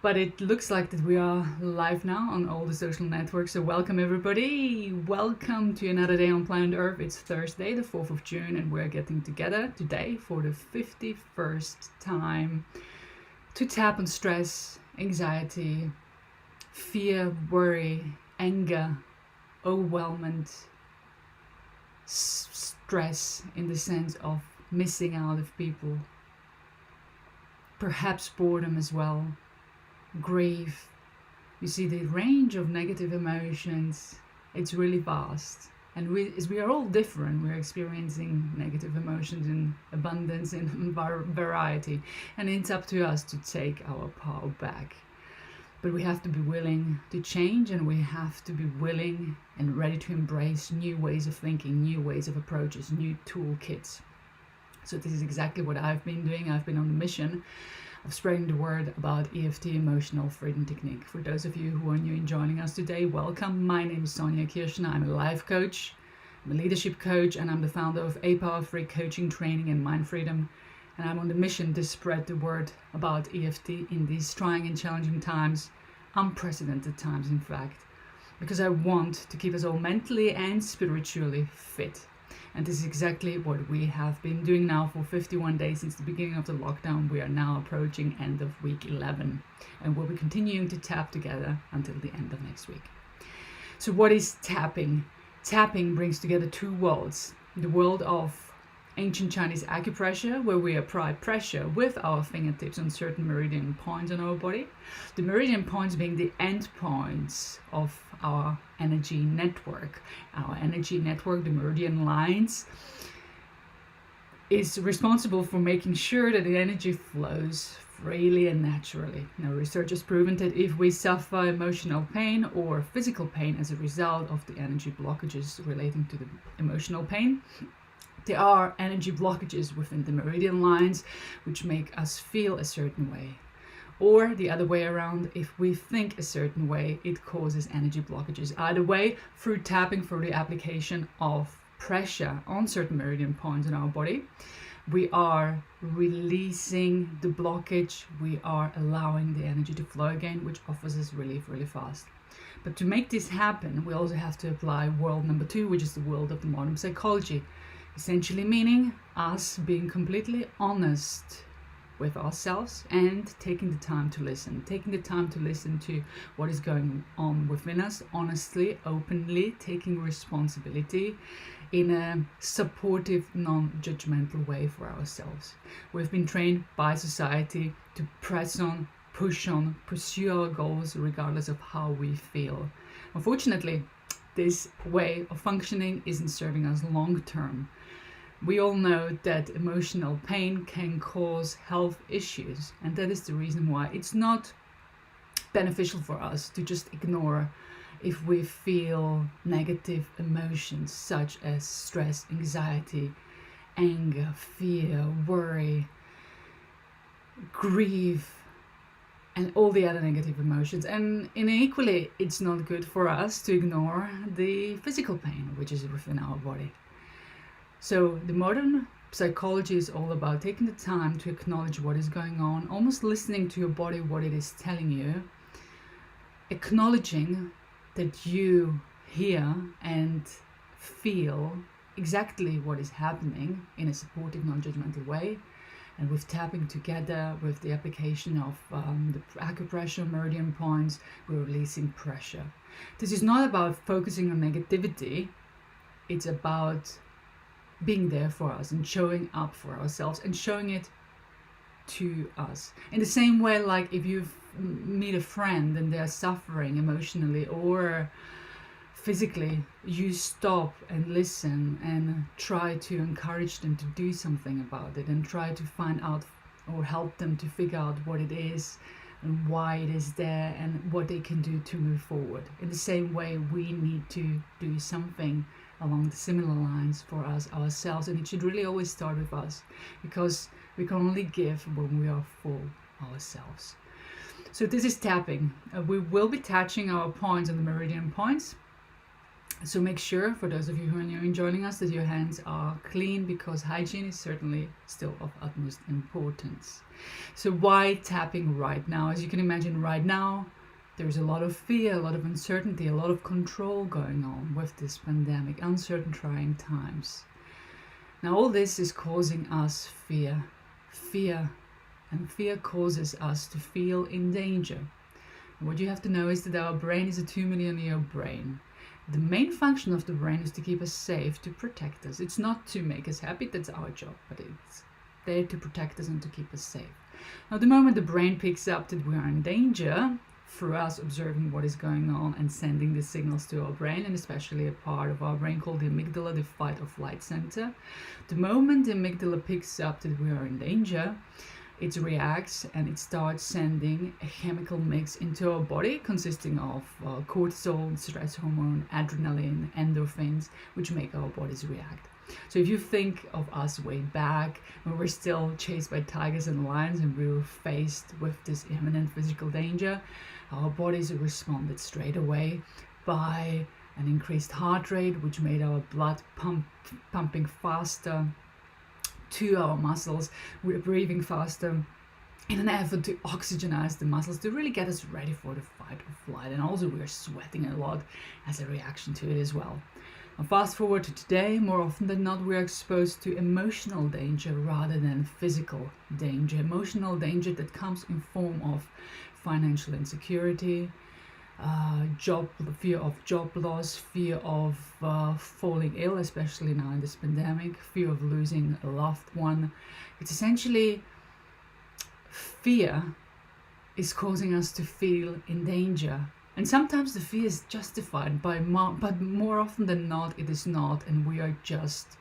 But it looks like that we are live now on all the social networks. So welcome everybody. Welcome to another day on planet Earth. It's Thursday, the 4th of June, and we're getting together today for the 51st time to tap on stress, anxiety, fear, worry, anger, overwhelmment, stress in the sense of missing out of people, perhaps boredom as well, grief. You see the range of negative emotions, it's really vast, and we are all different. We're experiencing negative emotions in abundance, in variety, and it's up to us to take our power back. But we have to be willing to change, and we have to be willing and ready to embrace new ways of thinking, new ways of approaches, new toolkits. So this is exactly what I've been doing. I've been on the mission of spreading the word about EFT, Emotional Freedom Technique. For those of you who are new and joining us today, welcome. My name is Sonja Kirschner. I'm a life coach, I'm a leadership coach, and I'm the founder of A Power Free Coaching, Training and Mind Freedom. And I'm on the mission to spread the word about EFT in these trying and challenging times, unprecedented times in fact, because I want to keep us all mentally and spiritually fit. And this is exactly what we have been doing now for 51 days since the beginning of the lockdown. We are now approaching end of week 11, and we'll be continuing to tap together until the end of next week. So what is tapping? Tapping brings together two worlds. The world of ancient Chinese acupressure, where we apply pressure with our fingertips on certain meridian points on our body. The meridian points being the end points of our energy network. Our energy network, the meridian lines, is responsible for making sure that the energy flows freely and naturally. Now, research has proven that if we suffer emotional pain or physical pain as a result of the energy blockages relating to the emotional pain, there are energy blockages within the meridian lines which make us feel a certain way. Or the other way around, if we think a certain way, it causes energy blockages. Either way, through tapping, through the application of pressure on certain meridian points in our body, we are releasing the blockage, we are allowing the energy to flow again, which offers us relief really fast. But to make this happen, we also have to apply world number 2, which is the world of the modern psychology. Essentially meaning us being completely honest with ourselves and taking the time to listen to what is going on within us, honestly, openly, taking responsibility in a supportive, non-judgmental way for ourselves. We've been trained by society to press on, push on, pursue our goals regardless of how we feel. Unfortunately, this way of functioning isn't serving us long term. We all know that emotional pain can cause health issues, and that is the reason why it's not beneficial for us to just ignore if we feel negative emotions such as stress, anxiety, anger, fear, worry, grief, and all the other negative emotions. And equally, it's not good for us to ignore the physical pain which is within our body. So the modern psychology is all about taking the time to acknowledge what is going on, almost listening to your body, what it is telling you, acknowledging that you hear and feel exactly what is happening in a supportive, non-judgmental way. And with tapping together, with the application of the acupressure meridian points, we're releasing pressure. This is not about focusing on negativity. It's about being there for us and showing up for ourselves and showing it to us. In the same way, like if you meet a friend and they're suffering emotionally or physically, you stop and listen and try to encourage them to do something about it and try to find out or help them to figure out what it is and why it is there and what they can do to move forward. In the same way, we need to do something along the similar lines for us ourselves, and it should really always start with us, because we can only give when we are full ourselves. So this is tapping. We will be touching our points on the meridian points, So make sure, for those of you who are new and joining us, that your hands are clean, because hygiene is certainly still of utmost importance. So why tapping right now? As you can imagine, right now there's a lot of fear, a lot of uncertainty, a lot of control going on with this pandemic, uncertain, trying times. Now all this is causing us fear, and fear causes us to feel in danger. And what you have to know is that our brain is a 2 million year brain. The main function of the brain is to keep us safe, to protect us. It's not to make us happy, that's our job, but it's there to protect us and to keep us safe. Now, the moment the brain picks up that we are in danger, through us observing what is going on and sending the signals to our brain, and especially a part of our brain called the amygdala, the fight or flight center, the moment the amygdala picks up that we are in danger, it reacts and it starts sending a chemical mix into our body consisting of cortisol, stress hormone, adrenaline, endorphins, which make our bodies react. So if you think of us way back when we're still chased by tigers and lions and we were faced with this imminent physical danger, our bodies responded straight away by an increased heart rate, which made our blood pumping faster to our muscles. We're breathing faster in an effort to oxygenize the muscles, to really get us ready for the fight or flight. And also we're sweating a lot as a reaction to it as well. And fast forward to today, more often than not, we're exposed to emotional danger rather than physical danger. Emotional danger that comes in form of financial insecurity, fear of job loss, fear of falling ill, especially now in this pandemic, fear of losing a loved one. It's essentially fear is causing us to feel in danger. And sometimes the fear is justified, but more often than not, it is not. And we are just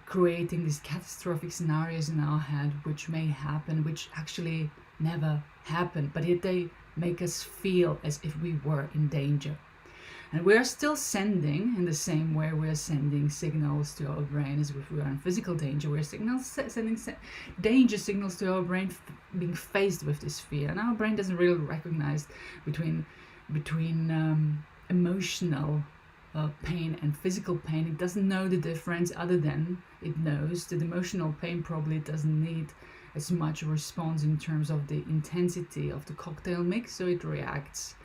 creating these catastrophic scenarios in our head, which may happen, which actually never happen, but yet they make us feel as if we were in danger. And we are still sending, in the same way we are sending signals to our brain as if we are in physical danger, we're sending danger signals to our brain being faced with this fear. And our brain doesn't really recognize between emotional pain and physical pain. It doesn't know the difference, other than it knows that emotional pain probably doesn't need as much response in terms of the intensity of the cocktail mix, so it reacts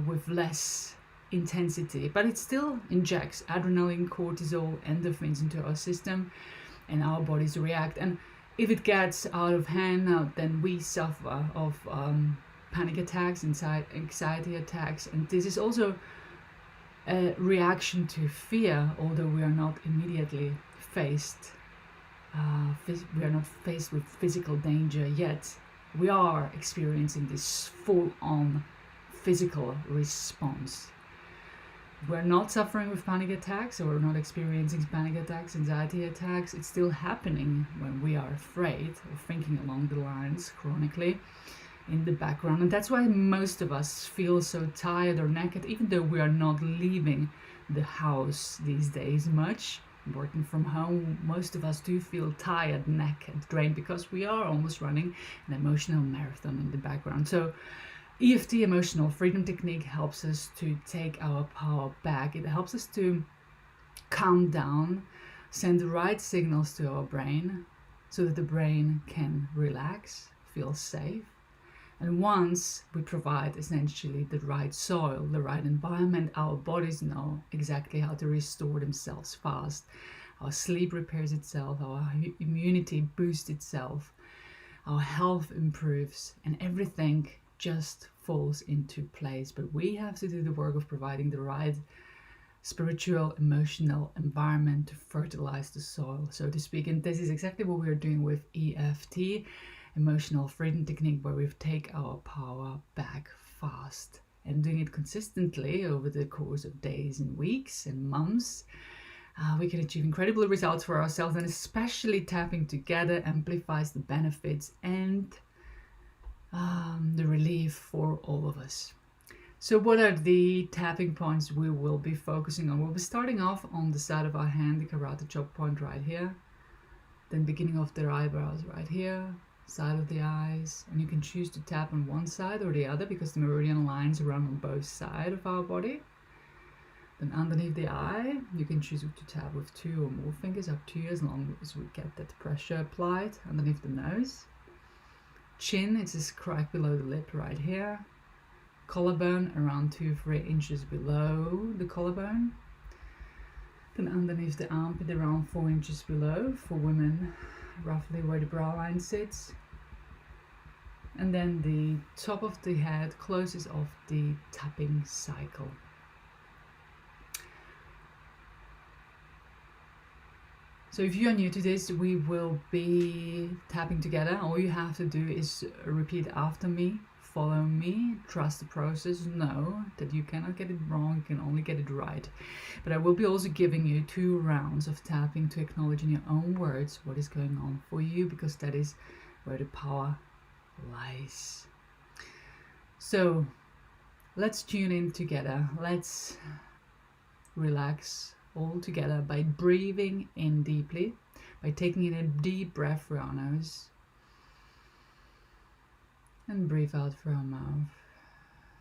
with less intensity, but it still injects adrenaline, cortisol, endorphins into our system, and our bodies react. And if it gets out of hand now, then we suffer of panic attacks, anxiety attacks, and this is also a reaction to fear, although we are not immediately faced with physical danger yet. We are experiencing this full-on physical response. We're not suffering with panic attacks, or we're not experiencing panic attacks, anxiety attacks. It's still happening when we are afraid or thinking along the lines chronically in the background. And that's why most of us feel so tired or naked, even though we are not leaving the house these days much. Working from home, most of us do feel tired, naked, drained, because we are almost running an emotional marathon in the background. So EFT, emotional freedom technique, helps us to take our power back. It helps us to calm down, send the right signals to our brain so that the brain can relax, feel safe. And once we provide essentially the right soil, the right environment, our bodies know exactly how to restore themselves fast. Our sleep repairs itself, our immunity boosts itself, our health improves, and everything just falls into place. But we have to do the work of providing the right spiritual, emotional environment to fertilize the soil, so to speak. And this is exactly what we are doing with EFT, emotional freedom technique, where we take our power back fast, and doing it consistently over the course of days and weeks and months. We can achieve incredible results for ourselves, and especially tapping together amplifies the benefits and the relief for all of us. So what are the tapping points we will be focusing on? We'll be starting off on the side of our hand, the karate chop point right here, then beginning of the eyebrows right here, side of the eyes, and you can choose to tap on one side or the other because the meridian lines run on both sides of our body. Then underneath the eye, you can choose to tap with 2 or more fingers, up to you, as long as we get that pressure applied underneath the nose. Chin, it's this crack below the lip right here. Collarbone around 2-3 inches below the collarbone. Then underneath the armpit around 4 inches below, for women roughly where the brow line sits. And then the top of the head closes off the tapping cycle. So if you are new to this, we will be tapping together. All you have to do is repeat after me, follow me, trust the process, know that you cannot get it wrong, you can only get it right. But I will be also giving you 2 rounds of tapping to acknowledge in your own words what is going on for you, because that is where the power lies. So let's tune in together. Let's relax all together by breathing in deeply, by taking in a deep breath through our nose and breathe out through our mouth.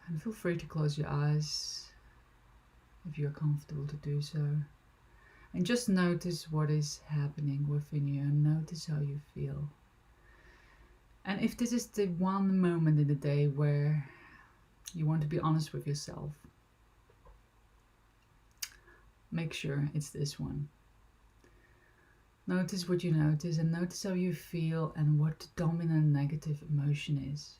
And feel free to close your eyes if you're comfortable to do so. And just notice what is happening within you and notice how you feel. And if this is the one moment in the day where you want to be honest with yourself, make sure it's this one. Notice what you notice and notice how you feel and what the dominant negative emotion is.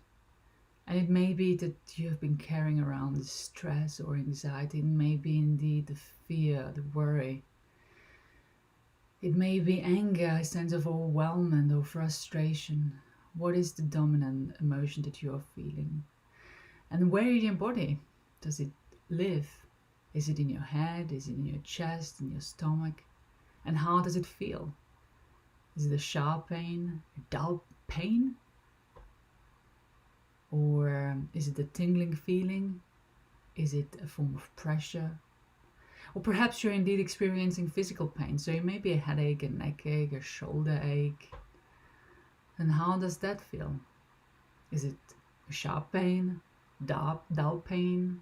And it may be that you have been carrying around the stress or anxiety. It may be indeed the fear, the worry. It may be anger, a sense of overwhelmment or frustration. What is the dominant emotion that you are feeling? And where in your body does it live? Is it in your head? Is it in your chest, in your stomach? And how does it feel? Is it a sharp pain, a dull pain? Or is it a tingling feeling? Is it a form of pressure? Or perhaps you're indeed experiencing physical pain. So it may be a headache, a neck ache, a shoulder ache. And how does that feel? Is it a sharp pain, dull pain?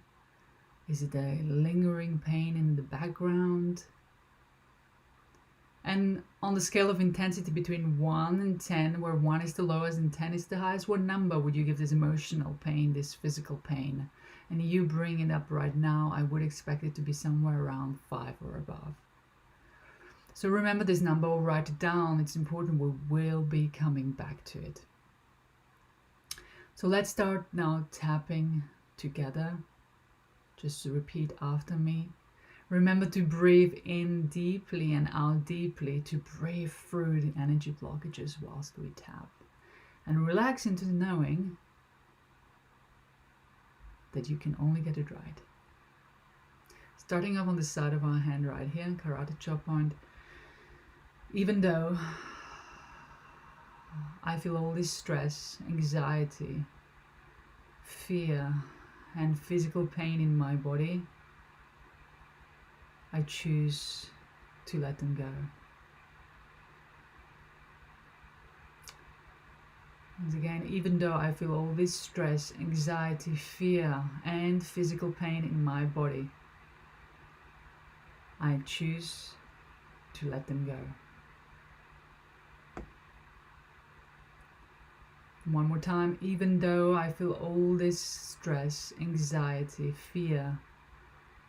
Is it a lingering pain in the background? And on the scale of intensity between 1 and 10, where 1 is the lowest and 10 is the highest, what number would you give this emotional pain, this physical pain? And you bring it up right now, I would expect it to be somewhere around 5 or above. So remember this number or write it down. It's important. We will be coming back to it. So let's start now tapping together. Just to repeat after me. Remember to breathe in deeply and out deeply, to breathe through the energy blockages whilst we tap. And relax into the knowing that you can only get it right. Starting up on the side of our hand right here, karate chop point. Even though I feel all this stress, anxiety, fear, and physical pain in my body, I choose to let them go. Once again, even though I feel all this stress, anxiety, fear, and physical pain in my body, I choose to let them go. One more time, even though I feel all this stress, anxiety, fear,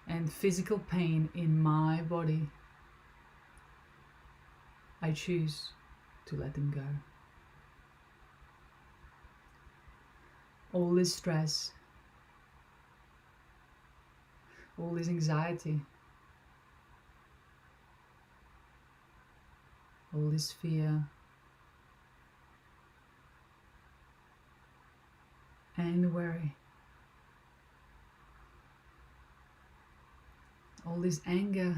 and physical pain in my body, I choose to let them go. All this stress, all this anxiety, all this fear, and worry, all this anger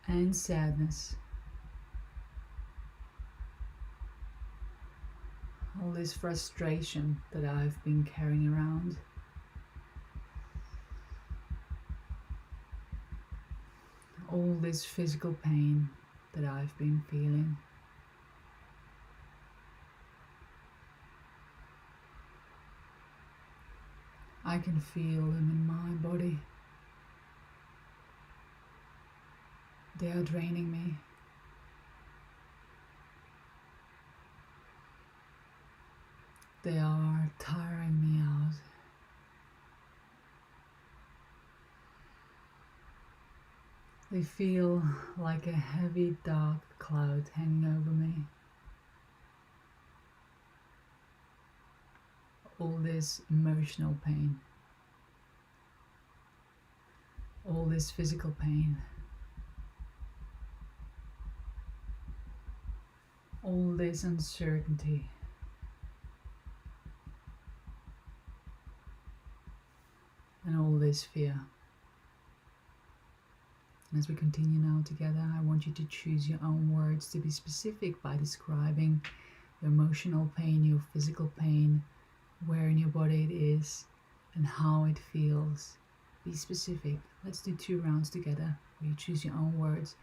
and sadness, all this frustration that I've been carrying around, all this physical pain that I've been feeling. I can feel them in my body. They are draining me. They are tiring me out. They feel like a heavy dark cloud hanging over me. All this emotional pain, all this physical pain, all this uncertainty, and all this fear. And as we continue now together, I want you to choose your own words to be specific by describing your emotional pain, your physical pain, where in your body it is, and how it feels. Be specific. Let's do 2 rounds together where you choose your own words,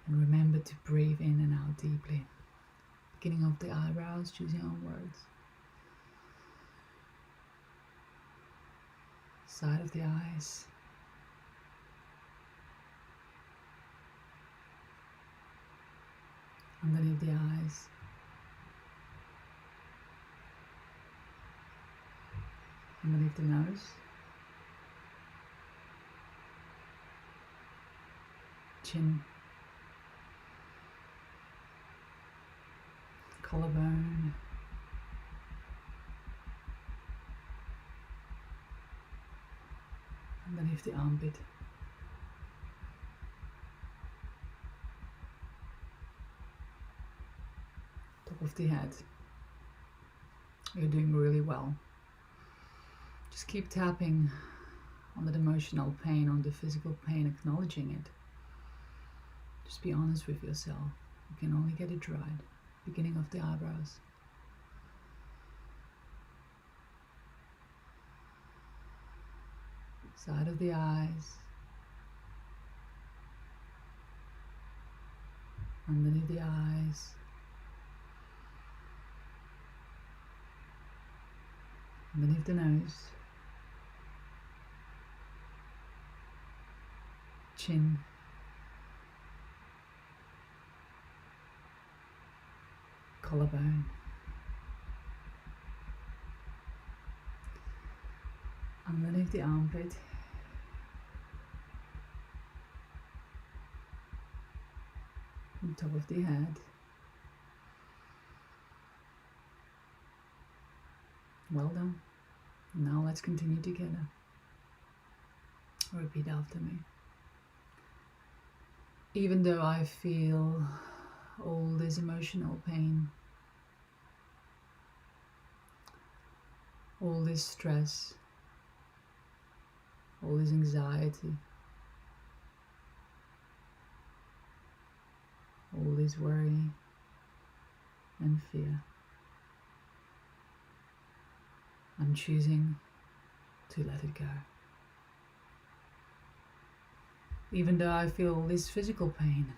and remember to breathe in and out deeply. Beginning of the eyebrows, choose your own words. Side of the eyes. Underneath the eyes. Underneath the nose. Chin. Collarbone. Underneath the armpit. Top of the head. You're doing really well. Just keep tapping on the emotional pain, on the physical pain, acknowledging it. Just be honest with yourself. You can only get it right. Beginning of the eyebrows. Side of the eyes. Underneath the eyes. Underneath the nose. Chin. Collarbone. Underneath the armpit. On top of the head. Well done. Now let's continue together. Repeat after me. Even though I feel all this emotional pain, all this stress, all this anxiety, all this worry and fear, I'm choosing to let it go. Even though I feel all this physical pain,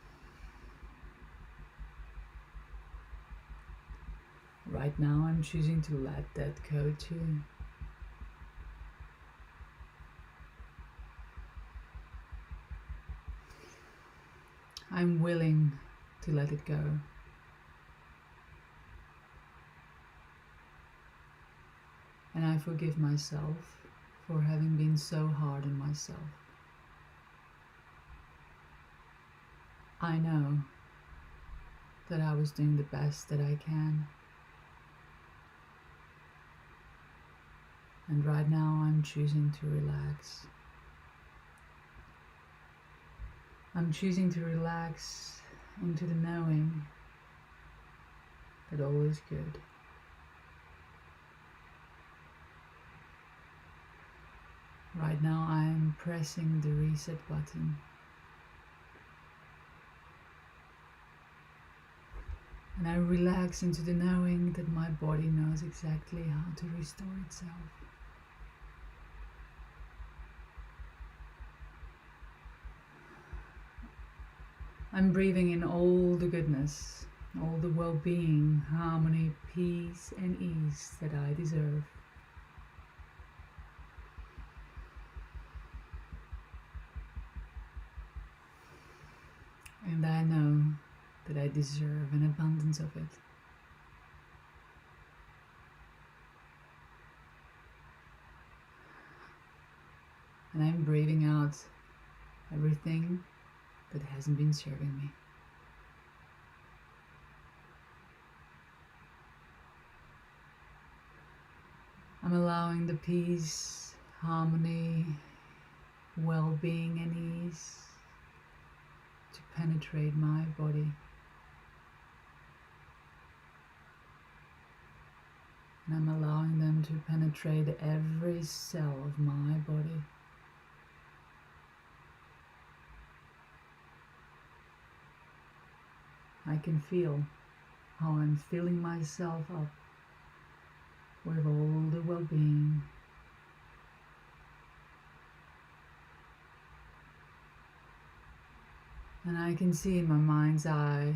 right now I'm choosing to let that go too. I'm willing to let it go. And I forgive myself for having been so hard on myself. I know that I was doing the best that I can. And right now I'm choosing to relax. I'm choosing to relax into the knowing that all is good. Right now I'm pressing the reset button. And I relax into the knowing that my body knows exactly how to restore itself. I'm breathing in all the goodness, all the well-being, harmony, peace and ease that I deserve. And I know that I deserve an abundance of it. And I'm breathing out everything that hasn't been serving me. I'm allowing the peace, harmony, well-being and ease to penetrate my body. And I'm allowing them to penetrate every cell of my body. I can feel how I'm filling myself up with all the well-being. And I can see in my mind's eye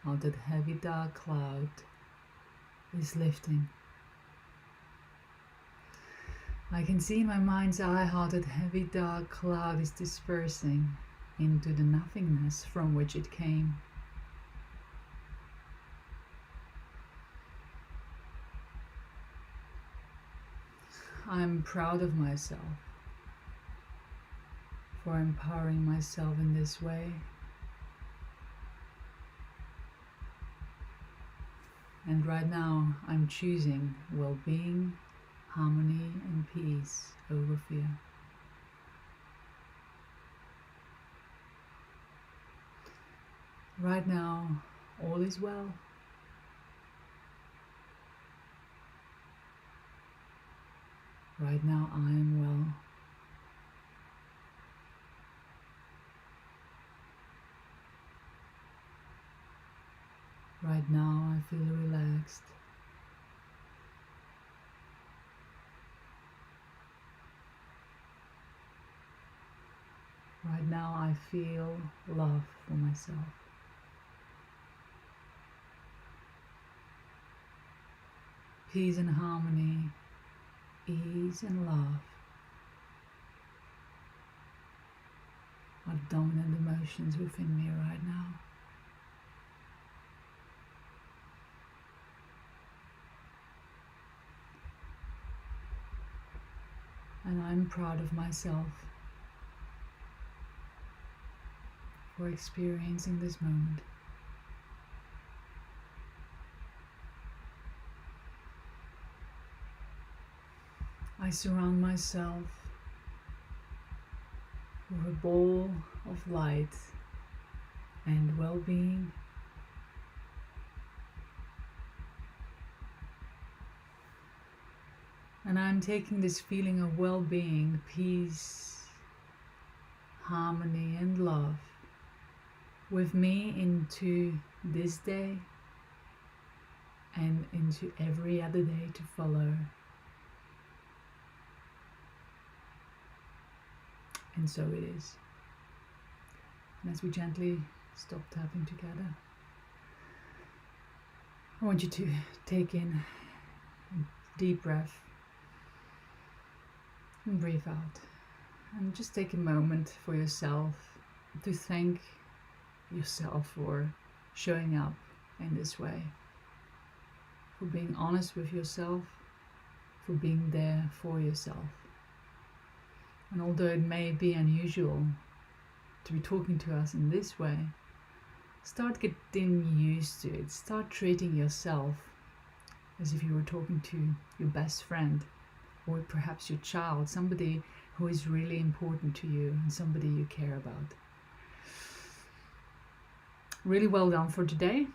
how that heavy dark cloud is lifting. I can see in my mind's eye how that heavy dark cloud is dispersing into the nothingness from which it came. I'm proud of myself for empowering myself in this way. And right now I'm choosing well-being, harmony and peace over fear. Right now all is well. Right now I am well. Right now I feel relaxed. Right now I feel love for myself. Peace and harmony, ease and love are dominant emotions within me right now. And I'm proud of myself for experiencing this moment. I surround myself with a ball of light and well-being. And I'm taking this feeling of well-being, peace, harmony and love with me into this day and into every other day to follow. And so it is. And as we gently stop tapping together, I want you to take in a deep breath and breathe out. And just take a moment for yourself to thank yourself for showing up in this way, for being honest with yourself, for being there for yourself. And although it may be unusual to be talking to us in this way, start getting used to it. Start treating yourself as if you were talking to your best friend, or perhaps your child, somebody who is really important to you and somebody you care about. Really well done for today.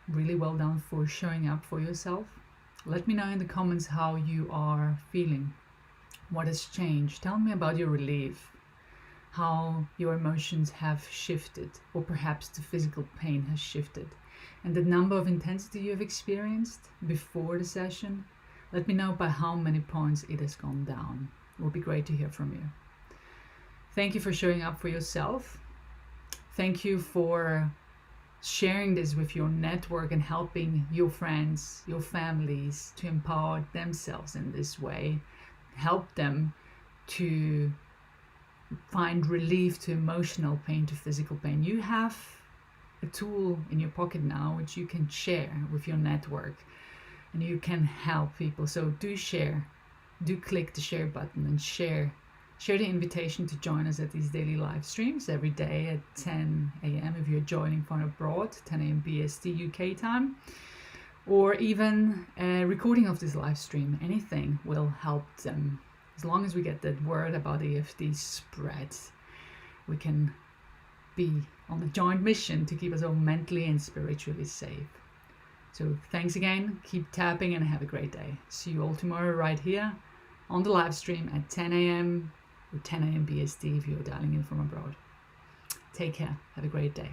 Really well done for showing up for yourself. Let me know in the comments how you are feeling. What has changed? Tell me about your relief, how your emotions have shifted, or perhaps the physical pain has shifted, and the number of intensity you have experienced before the session. Let me know by how many points it has gone down. It would be great to hear from you. Thank you for showing up for yourself. Thank you for sharing this with your network and helping your friends, your families to empower themselves in this way. Help them to find relief to emotional pain, to physical pain. You have a tool in your pocket now which you can share with your network, and you can help people. So do share, do click the share button and share the invitation to join us at these daily live streams every day at 10 a.m. if you're joining from abroad, 10 a.m. BST UK time, or even a recording of this live stream. Anything will help them. As long as we get that word about EFT spread, we can be on the joint mission to keep us all mentally and spiritually safe. So thanks again, keep tapping and have a great day. See you all tomorrow right here on the live stream at 10 a.m. or 10 a.m. BST if you're dialing in from abroad. Take care, have a great day.